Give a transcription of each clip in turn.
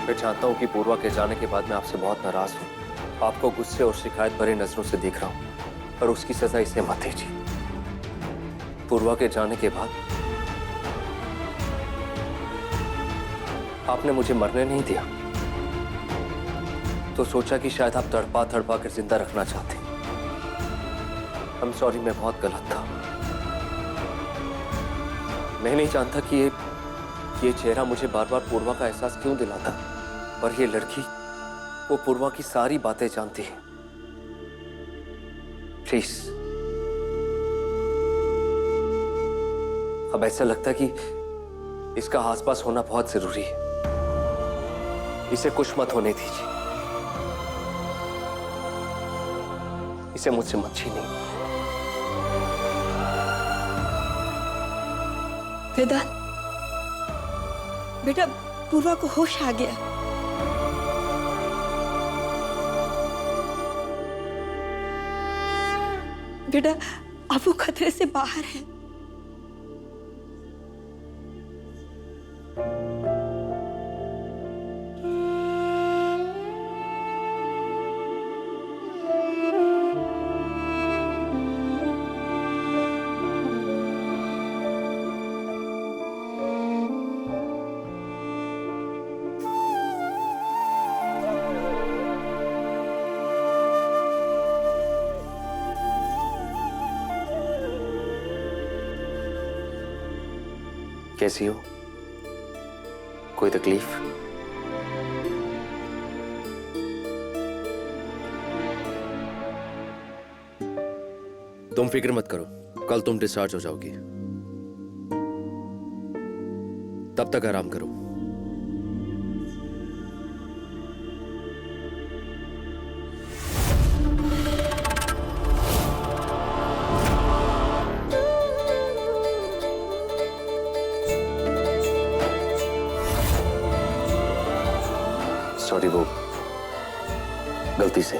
मैं जानता हूँ कि पूर्वा के जाने के बाद मैं आपसे बहुत नाराज हूँ। आपको गुस्से और शिकायत भरी नजरों से देख रहा हूँ, पर उसकी सजा इसे मत दीजिए। पूर्वा के जाने के बाद आपने मुझे मरने नहीं दिया, तो सोचा कि शायद आप तड़पा तड़पा कर जिंदा रखना चाहते। I'm sorry, मैं बहुत गलत था। मैं नहीं जानता कि ये चेहरा मुझे बार बार पूर्वा का एहसास क्यों दिलाता, पर ये लड़की वो पूर्वा की सारी बातें जानती है। प्लीज, अब ऐसा लगता है कि इसका आसपास होना बहुत जरूरी है। इसे कुछ मत होने दीजिए, इसे मुझसे मत छीनिए। वेदांत, बेटा पूर्वा को होश आ गया। बेटा अब वो खतरे से बाहर है। कैसी हो? कोई तकलीफ? तुम फिक्र मत करो, कल तुम डिस्चार्ज हो जाओगी। तब तक आराम करो। सॉरी, वो गलती से।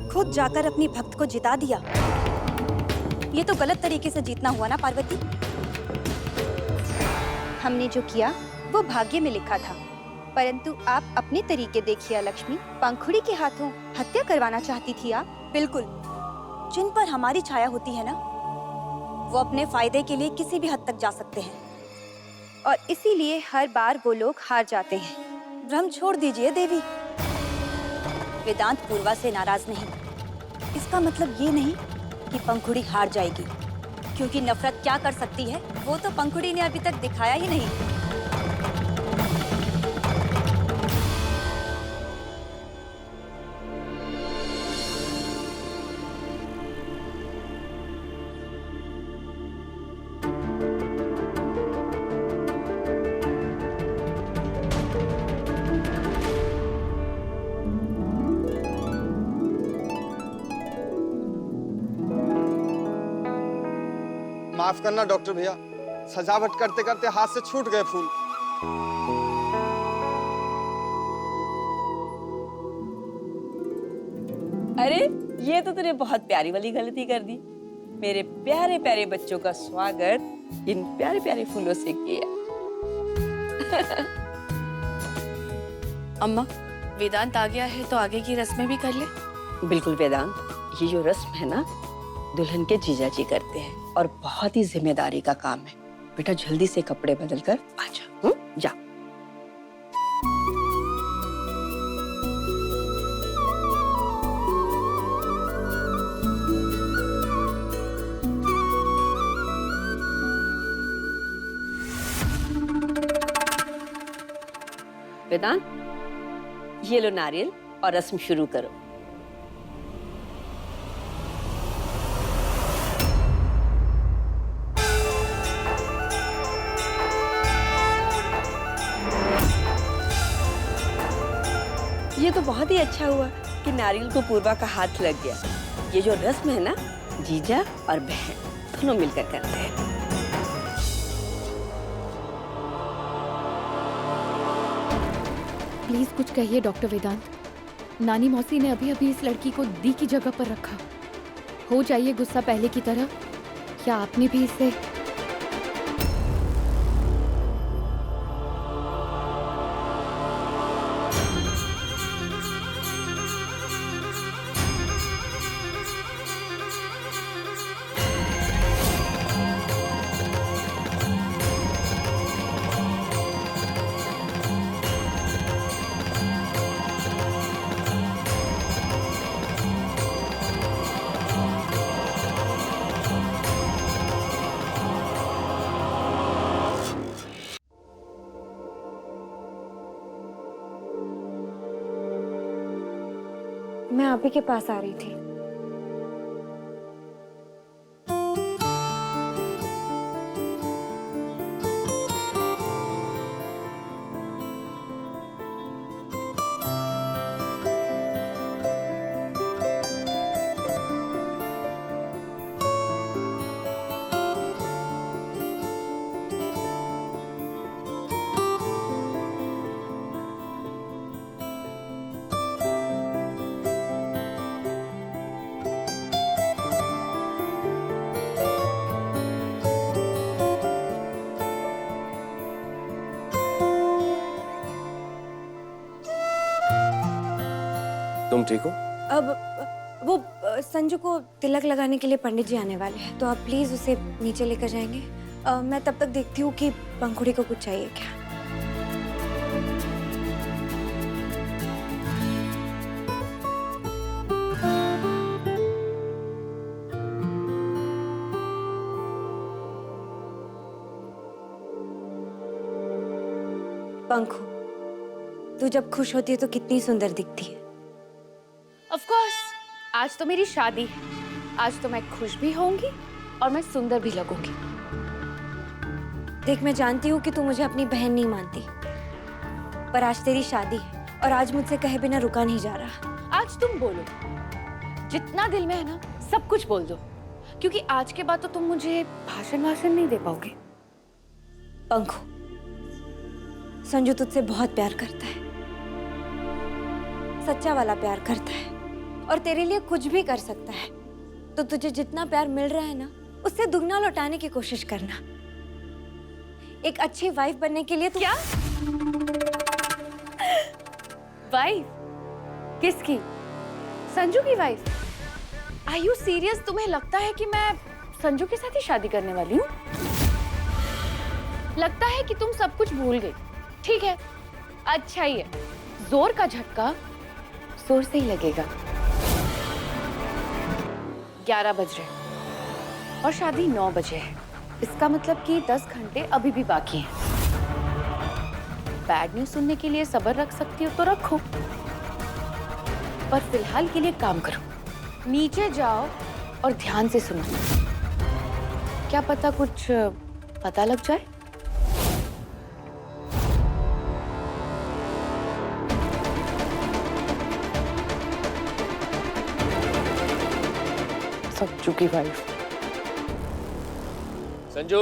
खुद जाकर अपनी भक्त को जिता दिया। ये तो गलत तरीके से जीतना हुआ ना पार्वती। हमने जो किया वो भाग्य में लिखा था, परंतु आप अपने तरीके देखिए लक्ष्मी। पंखुड़ी के हाथों हत्या करवाना चाहती थी आप। बिल्कुल, जिन पर हमारी छाया होती है ना, वो अपने फायदे के लिए किसी भी हद तक जा सकते हैं, और इसीलिए हर बार वो लोग हार जाते हैं। भ्रम छोड़ दीजिए देवी। वेदांत पूर्वा से नाराज नहीं, इसका मतलब ये नहीं कि पंखुड़ी हार जाएगी, क्योंकि नफरत क्या कर सकती है वो तो पंखुड़ी ने अभी तक दिखाया ही नहीं। माफ करना डॉक्टर भैया, सजावट करते करते हाथ से छूट गए फूल। अरे ये तो तूने बहुत प्यारी वाली गलती कर दी। मेरे प्यारे प्यारे बच्चों का स्वागत इन प्यारे प्यारे फूलों से किया। अम्मा, वेदांत आ गया है तो आगे की रस्में भी कर ले। बिल्कुल वेदांत, ये जो रस्म है ना, दुल्हन के जीजा जी करते हैं और बहुत ही जिम्मेदारी का काम है। बेटा जल्दी से कपड़े बदल कर आ जा। जा। वेदांत, ये लो नारियल और रस्म शुरू करो। ये तो बहुत ही अच्छा हुआ कि नारियल को पूर्वा का हाथ लग गया। ये जो रस्म है ना, जीजा और बहन दोनों मिलकर करते हैं। प्लीज कुछ कहिए डॉक्टर वेदांत। नानी मौसी ने अभी अभी इस लड़की को दी की जगह पर रखा। हो जाइए गुस्सा पहले की तरह, या आपने भी इसे? मैं आप ही के पास आ रही थी। तुम ठीक हो? अब वो संजू को तिलक लगाने के लिए पंडित जी आने वाले हैं, तो आप प्लीज उसे नीचे लेकर जाएंगे। मैं तब तक देखती हूँ कि पंखुड़ी को कुछ चाहिए क्या। पंखु, तू जब खुश होती है तो कितनी सुंदर दिखती है। ऑफ कोर्स, आज तो मेरी शादी है। आज तो मैं खुश भी होंगी और मैं सुंदर भी लगूंगी। देख, मैं जानती हूँ कि तू मुझे अपनी बहन नहीं मानती, पर आज तेरी शादी है और आज मुझसे कहे बिना रुका नहीं जा रहा। आज तुम बोलो, जितना दिल में है ना सब कुछ बोल दो, क्योंकि आज के बाद तो तुम मुझे भाषण नहीं दे पाओगे। पंखु, संजू तुझसे बहुत प्यार करता है, सच्चा वाला प्यार करता है और तेरे लिए कुछ भी कर सकता है। तो तुझे जितना प्यार मिल रहा है ना, उससे दुगना लौटाने की कोशिश करना। एक अच्छी वाइफ बनने के लिए क्या? वाइफ? किसकी? संजू की वाइफ? Are you serious? तुम्हें लगता है कि मैं संजू के साथ ही शादी करने वाली हूँ? लगता है कि तुम सब कुछ भूल गई। ठीक है, अच्छा ही है। जोर का झटका जोर से ही लगेगा। 11 बज रहे और शादी 9 बजे है। इसका मतलब कि 10 घंटे अभी भी बाकी हैं। बैड न्यूज़ सुनने के लिए सब्र रख सकती हो तो रखो, पर फिलहाल के लिए काम करो। नीचे जाओ और ध्यान से सुनो। क्या पता कुछ पता लग जाए। संजू की वाइफ। संजू,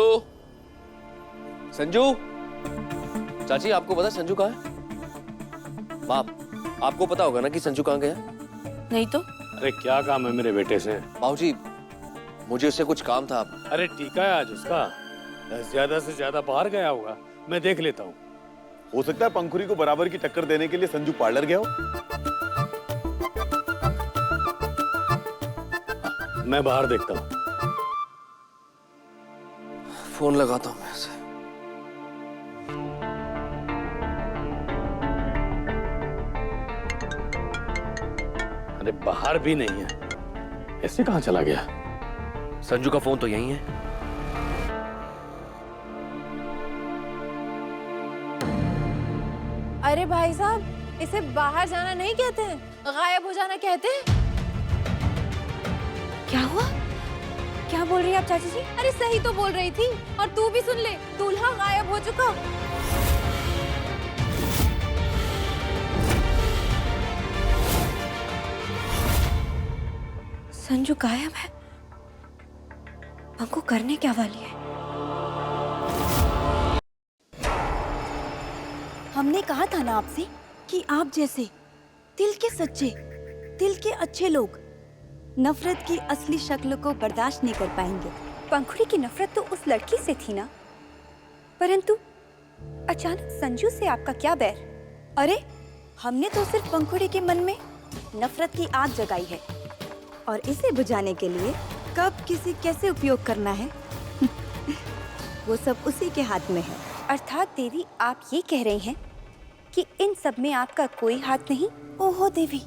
संजू, चाची आपको पता संजू कहाँ है? माँ, आपको पता होगा ना कि संजू कहाँ गया? नहीं तो? अरे क्या काम है मेरे बेटे से? बाबूजी, मुझे उससे कुछ काम था। अरे टीका है आज उसका, ज्यादा से ज्यादा बाहर गया होगा, मैं देख लेता हूँ। हो सकता है पंखुड़ी को बराबर की टक्कर देने के लिए संजू पार्लर गया हो। मैं बाहर देखता हूँ। फोन लगाता हूँ मैं इसे। अरे बाहर भी नहीं है, ऐसे कहाँ चला गया? संजू का फोन तो यहीं है। अरे भाई साहब, इसे बाहर जाना नहीं कहते हैं, गायब हो जाना कहते हैं। क्या हुआ? क्या बोल रही है आप चाची जी? अरे सही तो बोल रही थी, और तू भी सुन ले, दूल्हा गायब हो चुका। संजू गायब है? पंखु करने क्या वाली है? हमने कहा था ना आपसे कि आप जैसे दिल के सच्चे, दिल के अच्छे लोग नफरत की असली शक्ल को बर्दाश्त नहीं कर पाएंगे। पंखुड़ी की नफरत तो उस लड़की से थी ना, परंतु अचानक संजू से आपका क्या बैर? अरे हमने तो सिर्फ पंखुड़ी के मन में नफरत की आग जगाई है और इसे बुझाने के लिए कब किसी कैसे उपयोग करना है वो सब उसी के हाथ में है। अर्थात देवी, आप ये कह रही हैं कि इन सब में आपका कोई हाथ नहीं? ओहो देवी,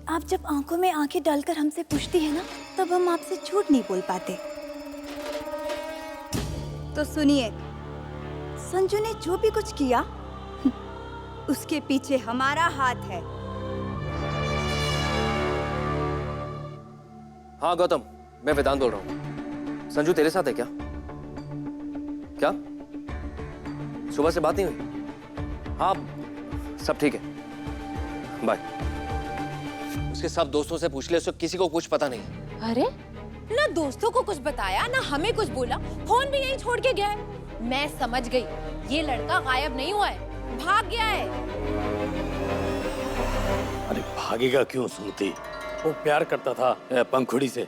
आप जब आंखों में आंखें डालकर हमसे पूछती है ना, तब हम आपसे झूठ नहीं बोल पाते। तो सुनिए, संजू ने जो भी कुछ किया उसके पीछे हमारा हाथ है। हाँ गौतम, मैं वेदांत बोल रहा हूँ। संजू तेरे साथ है क्या? क्या सुबह से बात नहीं हुई? हाँ सब ठीक है, बाय। उसके सब दोस्तों से पूछ ले, उसको किसी को कुछ पता नहीं। अरे ना दोस्तों को कुछ बताया ना हमें कुछ बोला, फोन भी यहीं छोड़ के गया है। मैं समझ गई, ये लड़का गायब नहीं हुआ है, भाग गया है। अरे भागेगा क्यों सुनती? वो प्यार करता था पंखुड़ी से,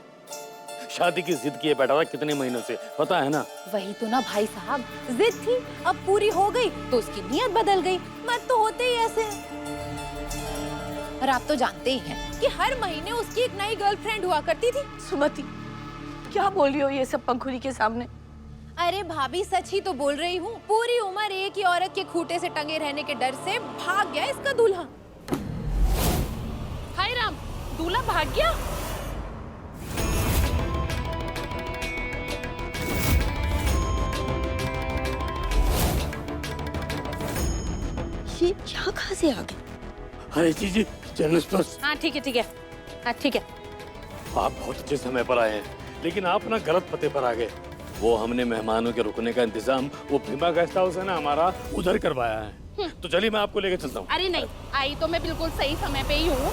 शादी की जिद किए बैठा था कितने महीनों से, पता है ना? वही तो ना भाई साहब, जिद थी, अब पूरी हो गई तो उसकी नीयत बदल गई। मत तो होते ही ऐसे। और आप तो जानते ही हैं कि हर महीने उसकी एक नई गर्लफ्रेंड हुआ करती थी। सुमति, क्या बोल रही हो ये सब पंखुड़ी के सामने? अरे भाभी सच ही तो बोल रही हूँ। पूरी उम्र एक ही औरत के खूंटे से टंगे रहने के डर से भाग गया इसका दूल्हा। हाय राम, दूल्हा भाग गया? ये यहाँ कहाँ से आ गए? अरे जी जनरल स्टोर्स। हाँ ठीक है, हाँ ठीक है। आप बहुत अच्छे समय पर आए हैं, लेकिन आप ना गलत पते पर आ गए। वो हमने मेहमानों के रुकने का इंतजाम वो भीमा गेस्ट हाउस है ना हमारा, उधर करवाया है। तो चलिए मैं आपको लेकर चलता हूँ। अरे नहीं, आई तो मैं बिल्कुल सही समय पे ही हूँ।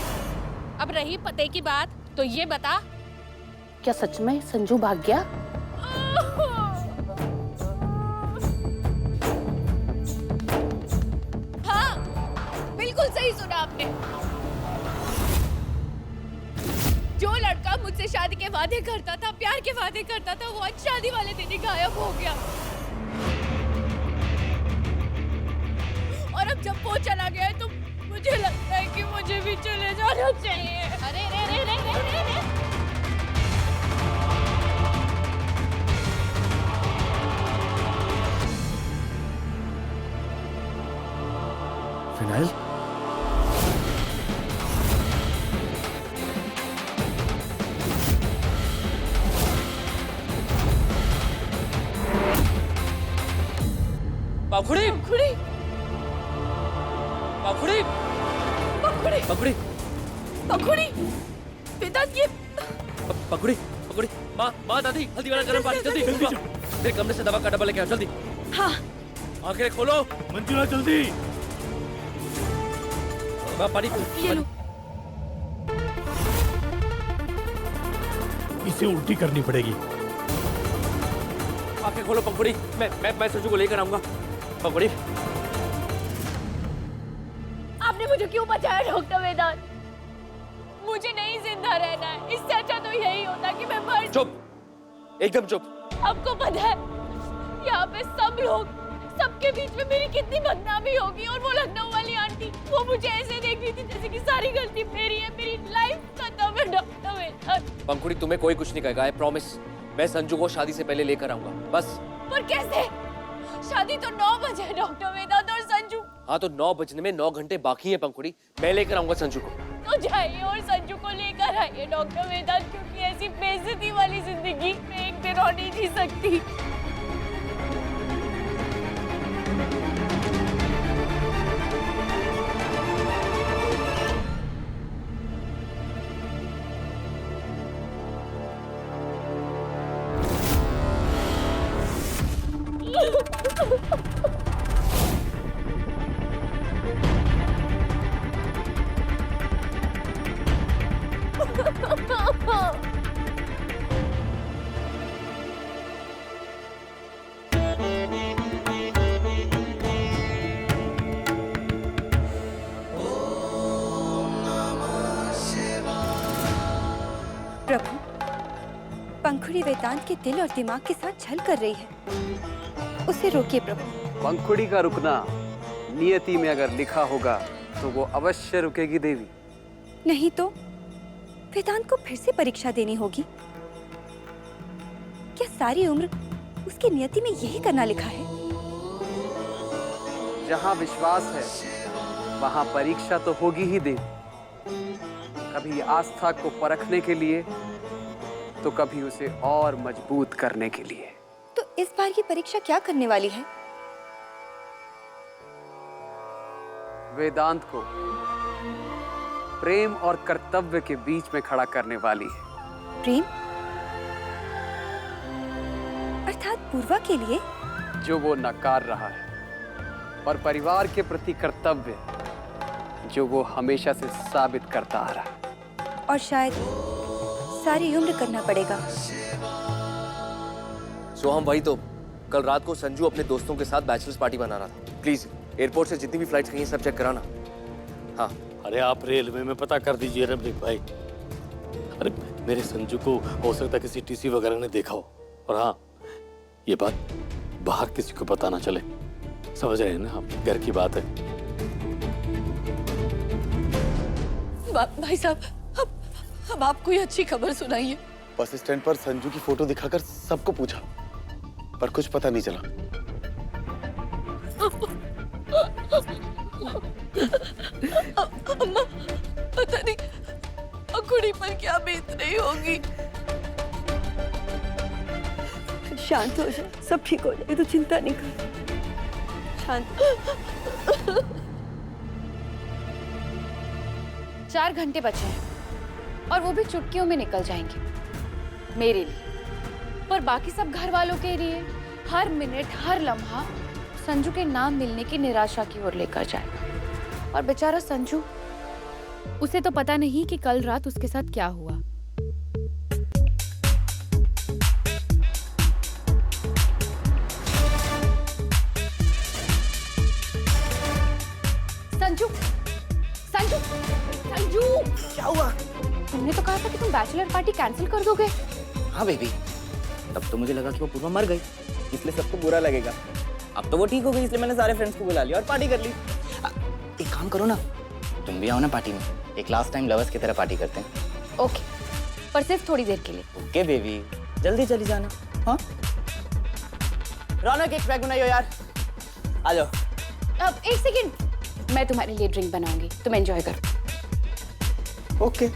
अब रही पते की बात, तो ये बता, क्या सच में संजू भाग गया? हाँ बिल्कुल सही सुना आपने। जो लड़का मुझसे शादी के वादे करता था, प्यार के वादे करता था, वो आज शादी वाले दिन ही गायब हो गया। और अब जब वो चला गया है तो मुझे लगता है कि मुझे भी चले जाना चाहिए। अरे रे रे रे रे रे रे। फिनाइल? पंखुड़ी! पंखुड़ी! पंखुड़ी! पंखुड़ी! पंखुड़ी! पंखुड़ी! वेदांत ये पंखुड़ी! पंखुड़ी! माँ दादी, हल्दी वाला गर्म पानी जल्दी! मेरे कमरे से दवा का डब्बा लेके आओ जल्दी। हाँ। आंखें खोलो। मंजुला जल्दी। पानी ये लो। इसे उल्टी करनी पड़ेगी। आंखें खोलो पंखुड़ी, मैं संजू को लेकर आऊंगा। पंखुड़ी! आपने मुझे क्यों बचाया डॉक्टर वेदांत? मुझे नहीं जिंदा रहना है। इससे अच्छा तो यही होता कि मैं मर। चुप, एकदम चुप। आपको पता है यहाँ पे सब लोग, सबके बीच में मेरी कितनी बदनामी होगी। और वो लखनऊ वाली आंटी, वो मुझे ऐसे देख रही थी जैसे कि सारी गलती मेरी है, मेरी लाइफ खत्म है डॉक्टर वेदांत। पंखुड़ी तुम्हें कोई कुछ नहीं कहेगा, आई प्रॉमिस। मैं संजू को शादी से पहले लेकर आऊंगा, बस। पर कैसे? शादी तो 9 बजे है डॉक्टर वेदांत, और संजू। हाँ तो 9 बजने में 9 घंटे बाकी है पंखुड़ी। मैं लेकर आऊंगा संजू को। तो जाइए और संजू को लेकर आइए डॉक्टर वेदांत, क्योंकि ऐसी बेइज्जती वाली जिंदगी में एक दिन और नहीं जी सकती। प्रभु, पंखुड़ी वेदांत के दिल और दिमाग के साथ छल कर रही है। उसे रोकिए प्रभु। पंखुड़ी का रुकना नियति में अगर लिखा होगा तो वो अवश्य रुकेगी देवी। नहीं तो वेदांत को फिर से परीक्षा देनी होगी। क्या सारी उम्र उसकी नियति में यही करना लिखा है? जहाँ विश्वास है वहाँ परीक्षा तो होगी ही देवी। कभी आस्था को परखने के लिए तो कभी उसे और मजबूत करने के लिए। तो इस बार की परीक्षा क्या करने वाली है? वेदांत को प्रेम और कर्तव्य के बीच में खड़ा करने वाली है। प्रेम अर्थात पूर्वा के लिए? जो वो नकार रहा है, और परिवार के प्रति कर्तव्य जो वो हमेशा से साबित करता आ रहा है। और शायद सारी उम्र करना पड़ेगा। सोहम, वही तो कल रात को संजू अपने दोस्तों के साथ बैचलर्स पार्टी मना रहा था। प्लीज एयरपोर्ट से जितनी भी फ्लाइट्स गई हैं सब चेक कराना। हाँ। अरे आप रेलवे में पता कर दीजिए रमणीक भाई। अरे मेरे संजू को हो सकता है किसी टीसी वगैरह ने देखा हो। और हाँ, ये बात बाहर किसी को पता ना चले। समझ रहे हैं ना आप, घर की बात है। भाई साहब, अब आप कोई अच्छी खबर सुनाइए। बस स्टैंड पर संजू की फोटो दिखाकर सबको पूछा, पर कुछ पता नहीं चला। अम्मा, पता नहीं पंखुड़ी पर क्या बीत रही होगी। शांत हो जा, सब ठीक हो जाए, तो चिंता नहीं कर। शांत। 4 घंटे बचे हैं और वो भी चुटकियों में निकल जाएंगे मेरे लिए। पर बाकी सब घर वालों के लिए हर मिनट हर लम्हा संजू के नाम मिलने की निराशा की ओर लेकर जाएगा। और बेचारा संजू, उसे तो पता नहीं कि कल रात उसके साथ क्या हुआ। संजू, संजू, संजू, क्या हुआ? तुमने तो कहा था कि तुम बैचलर पार्टी कैंसिल कर दोगे। हाँ बेबी, तब तो मुझे लगा कि वो पूर्वा मर गई, इसलिए सबको बुरा लगेगा। अब तो वो ठीक हो गई, इसलिए मैंने सारे फ्रेंड्स को बुला लिया और पार्टी कर ली। एक काम करो ना, तुम भी आओ ना पार्टी में। एक लास्ट टाइम लवर्स की तरह पार्टी करते हैं। ओके, पर सिर्फ थोड़ी देर के लिए। ओके बेबी, जल्दी चली जाना। हाँ, रौनक एक पैक बनाइयो यार। आ जाओ। अब 1 सेकेंड, मैं तुम्हारे लिए ड्रिंक बनाऊंगी, तुम एंजॉय करो। ओके।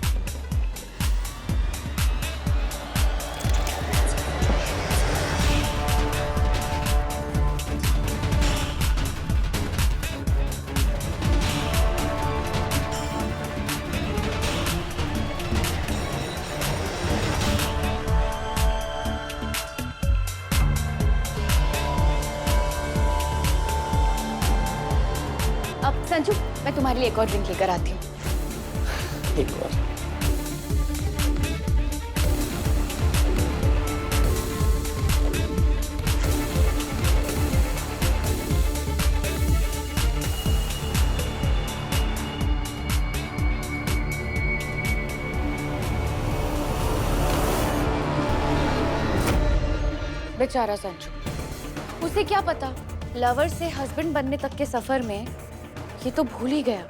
अब संजू, मैं तुम्हारे लिए एक और ड्रिंक लेकर आती हूँ। एक और। बेचारा संजू, उसे क्या पता लवर से हस्बैंड बनने तक के सफर में ये तो भूल ही गया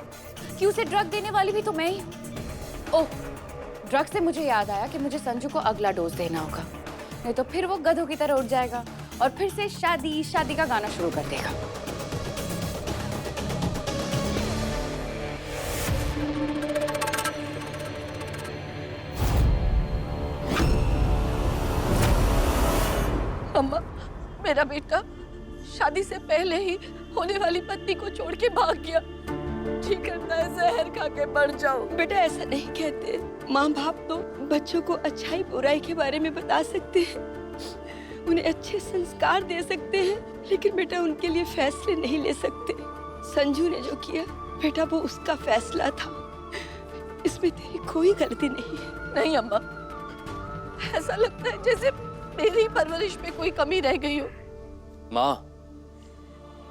कि उसे ड्रग देने वाली भी तो मैं ही हूँ। ओह, ड्रग से मुझे याद आया कि मुझे संजू को अगला डोज देना होगा, नहीं तो फिर वो गधों की तरह उठ जाएगा और फिर से शादी शादी का गाना शुरू कर देगा। अम्मा, मेरा बेटा शादी से पहले ही होने वाली पत्नी को छोड़ के भाग गया। ठीक करता है जहर खा के मर जाओ। बेटा ऐसा नहीं कहते। माँ बाप तो बच्चों को अच्छाई बुराई के बारे में बता सकते हैं, उन्हें अच्छे संस्कार दे सकते हैं, लेकिन बेटा उनके लिए फैसले नहीं ले सकते। संजू ने जो किया बेटा वो उसका फैसला था, इसमें तेरी कोई गलती नहीं है। नहीं अम्मा, ऐसा लगता है जैसे मेरी परवरिश में कोई कमी रह गई हो। माँ,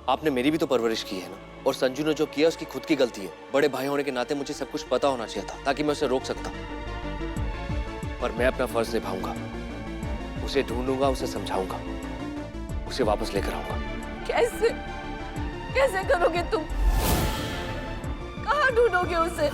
आपने मेरी भी तो परवरिश की है ना, और संजू ने जो किया उसकी खुद की गलती है। बड़े भाई होने के नाते मुझे सब कुछ पता होना चाहिए था ताकि मैं उसे रोक सकता। पर मैं अपना फर्ज निभाऊंगा। उसे ढूंढूंगा, उसे समझाऊंगा, उसे वापस लेकर आऊंगा। कैसे कैसे करोगे तुम? कहाँ ढूंढोगे उसे?